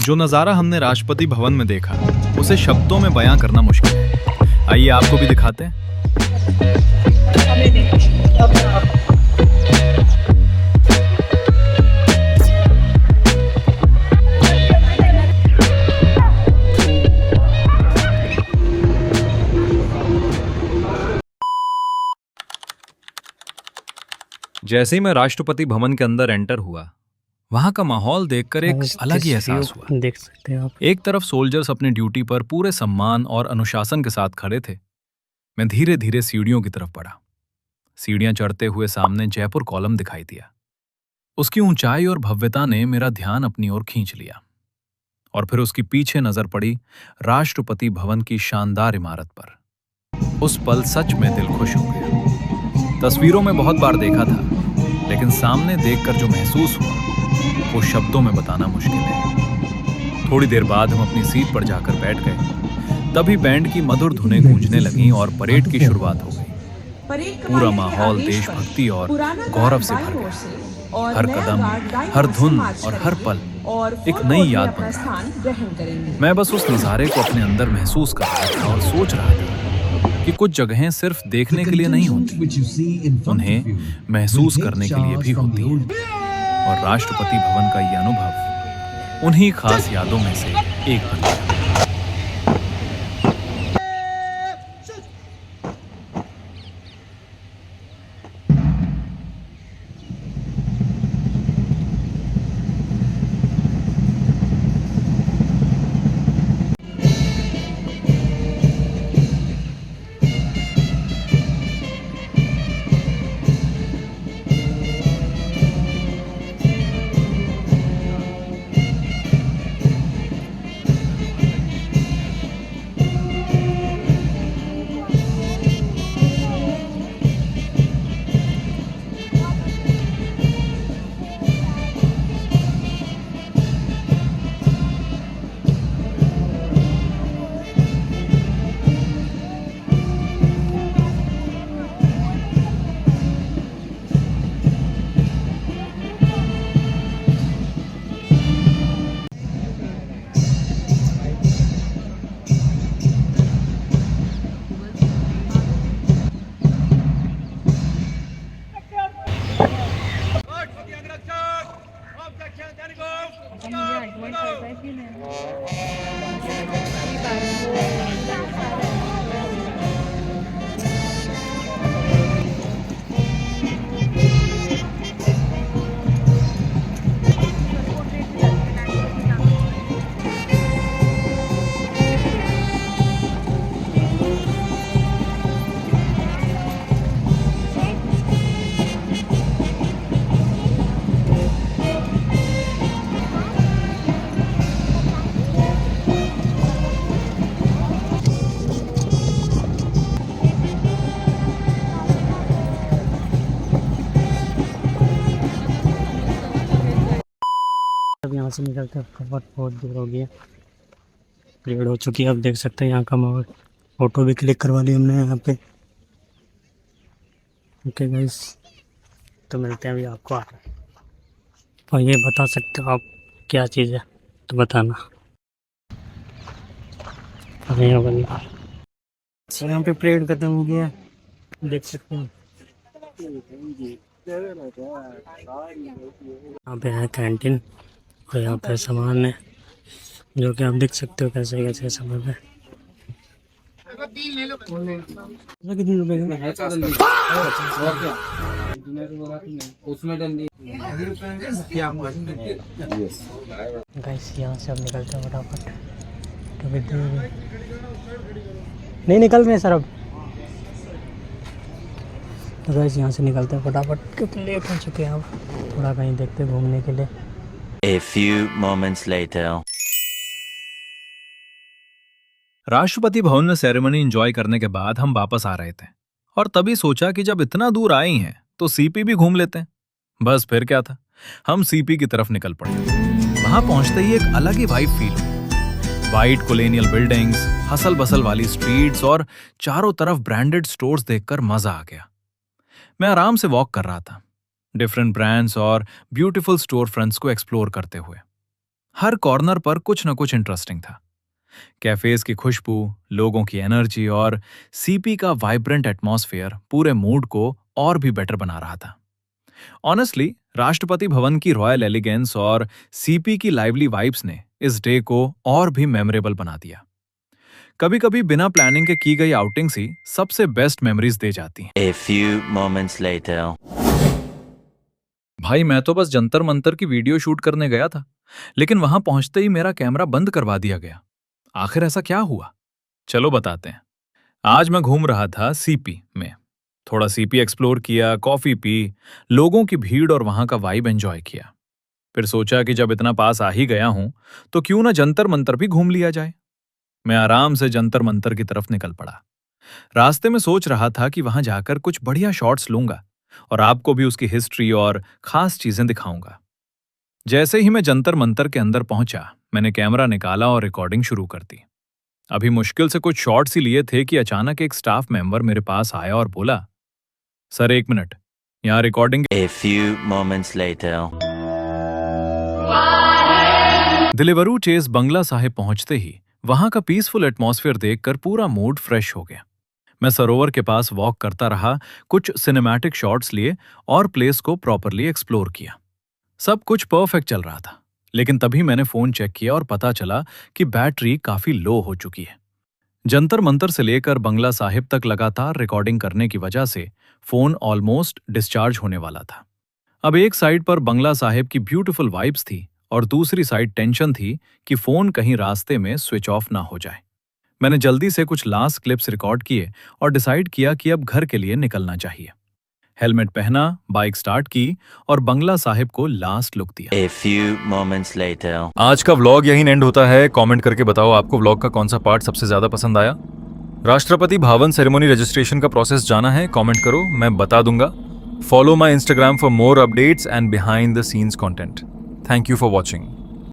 जो नज़ारा हमने राष्ट्रपति भवन में देखा, उसे शब्दों में बयां करना मुश्किल है। आइए आपको भी दिखाते हैं। जैसे ही मैं राष्ट्रपति भवन के अंदर एंटर हुआ, वहां का माहौल देखकर एक अलग ही एहसास हुआ। देख सकते हैं आप। एक तरफ सोल्जर्स अपनी ड्यूटी पर पूरे सम्मान और अनुशासन के साथ खड़े थे। मैं धीरे धीरे सीढ़ियों की तरफ बढ़ा। सीढ़ियां चढ़ते हुए सामने जयपुर कॉलम दिखाई दिया। उसकी ऊंचाई और भव्यता ने मेरा ध्यान अपनी ओर खींच लिया। और फिर उसकी पीछे नजर पड़ी राष्ट्रपति भवन की शानदार इमारत पर। उस पल सच में दिल खुश हो गया। तस्वीरों में बहुत बार देखा था, लेकिन सामने देखकर जो महसूस हुआ वो शब्दों में बताना मुश्किल है। थोड़ी देर बाद हम अपनी सीट पर जाकर बैठ गए। तभी बैंड की मधुर धुनें गूंजने लगीं और परेड की शुरुआत हो गई। पूरा माहौल देशभक्ति और गौरव से भर गया। हर कदम, हर धुन और हर पल एक नई याद बन रहा था। मैं बस उस नज़ारे को अपने अंदर महसूस कर रहा था और सोच रहा था कि कुछ जगहें सिर्फ देखने के लिए नहीं होती, उन्हें महसूस करने के लिए भी होती हैं। और राष्ट्रपति भवन का ये अनुभव उन्हीं खास यादों में से एक बन गया। अब यहाँ से निकलते हैं, बहुत दूर हो गया, परेड हो चुकी है। आप देख सकते हैं यहाँ का माहौल। फोटो भी क्लिक करवा ली हमने यहाँ पे। ओके गाइस, तो मिलते हैं अभी आपको आगे। और ये बता सकते हो आप क्या चीज़ है तो बताना। सर यहाँ पे परेड खत्म हो गया, देख सकते हैं। यहाँ पे है कैंटीन और यहाँ पे सामान है जो कि आप देख सकते हो कैसे कैसे सामान है। कितने रुपए गाइस, यहाँ से अब निकलते हैं फटाफट। नहीं निकल रहे सर अब। तो गाइस यहाँ से निकलते हैं फटाफट क्योंकि लेट हो चुके हैं। अब थोड़ा कहीं देखते हैं घूमने के लिए। A few moments later. Rashtrapati Bhavan में सेरेमनी एंजॉय करने के बाद हम वापस आ रहे थे और तभी सोचा कि जब इतना दूर आए ही हैं तो सीपी भी घूम लेते हैं। बस फिर क्या था, हम सीपी की तरफ निकल पड़े। वहां पहुंचते ही एक अलग ही वाइब फील हुई। White colonial buildings, hustle bustle वाली स्ट्रीट्स और चारों तरफ ब्रांडेड स्टोर्स देखकर मजा आ गया। मैं आराम से वॉक कर रहा था, डिफरेंट ब्रांड्स और ब्यूटीफुल स्टोर फ्रंट्स को एक्सप्लोर करते हुए। हर कॉर्नर पर कुछ न कुछ इंटरेस्टिंग था। कैफेज की खुशबू, लोगों की एनर्जी और सीपी का वाइब्रेंट एटमॉस्फेयर पूरे मूड को और भी बेटर बना रहा था। ऑनेस्टली, राष्ट्रपति भवन की रॉयल एलिगेंस और सीपी की लाइवली वाइब्स ने इस डे को और भी मेमोरेबल बना दिया। कभी-कभी बिना प्लानिंग के की गई आउटिंग्स ही सबसे बेस्ट मेमोरीज दे जाती हैं। A few moments later. भाई, मैं तो बस जंतर मंतर की वीडियो शूट करने गया था, लेकिन वहां पहुंचते ही मेरा कैमरा बंद करवा दिया गया। आखिर ऐसा क्या हुआ? चलो बताते हैं। आज मैं घूम रहा था सीपी में। थोड़ा सीपी एक्सप्लोर किया, कॉफी पी, लोगों की भीड़ और वहां का वाइब एंजॉय किया। फिर सोचा कि जब इतना पास आ ही गया हूं, तो क्यों ना जंतर मंतर भी घूम लिया जाए। मैं आराम से जंतर मंतर की तरफ निकल पड़ा। रास्ते में सोच रहा था कि वहां जाकर कुछ बढ़िया शॉट्स लूंगा और आपको भी उसकी हिस्ट्री और खास चीजें दिखाऊंगा। जैसे ही मैं जंतर मंतर के अंदर पहुंचा, मैंने कैमरा निकाला और रिकॉर्डिंग शुरू कर दी। अभी मुश्किल से कुछ शॉट्स ही लिए थे कि अचानक एक स्टाफ मेंबर मेरे पास आया और बोला, सर 1 मिनट, यहाँ recording. A few moments later. दिलेवरू चेस बंगला साहिब पहुंचते ही वहां का पीसफुल एटमॉस्फेयर देखकर पूरा मूड फ्रेश हो गया। मैं सरोवर के पास वॉक करता रहा, कुछ सिनेमैटिक शॉट्स लिए और प्लेस को प्रॉपरली एक्सप्लोर किया। सब कुछ परफेक्ट चल रहा था, लेकिन तभी मैंने फोन चेक किया और पता चला कि बैटरी काफी लो हो चुकी है। जंतर मंतर से लेकर बंगला साहिब तक लगातार रिकॉर्डिंग करने की वजह से फोन ऑलमोस्ट डिस्चार्ज होने वाला था। अब एक साइड पर बंगला साहिब की ब्यूटीफुल वाइब्स थी और दूसरी साइड टेंशन थी कि फोन कहीं रास्ते में स्विच ऑफ ना हो जाए। मैंने जल्दी से कुछ लास्ट क्लिप्स रिकॉर्ड किए और डिसाइड किया कि अब घर के लिए निकलना चाहिए। हेलमेट पहना, बाइक स्टार्ट की और बंगला साहिब को लास्ट लुक दिया। A few moments later. आज का व्लॉग यहीं एंड होता है। कमेंट करके बताओ आपको व्लॉग का कौन सा पार्ट सबसे ज्यादा पसंद आया। राष्ट्रपति भवन सेरेमनी रजिस्ट्रेशन का प्रोसेस जाना है, कमेंट करो, मैं बता दूंगा। Follow my Instagram for more updates and behind the scenes content. Thank you for watching.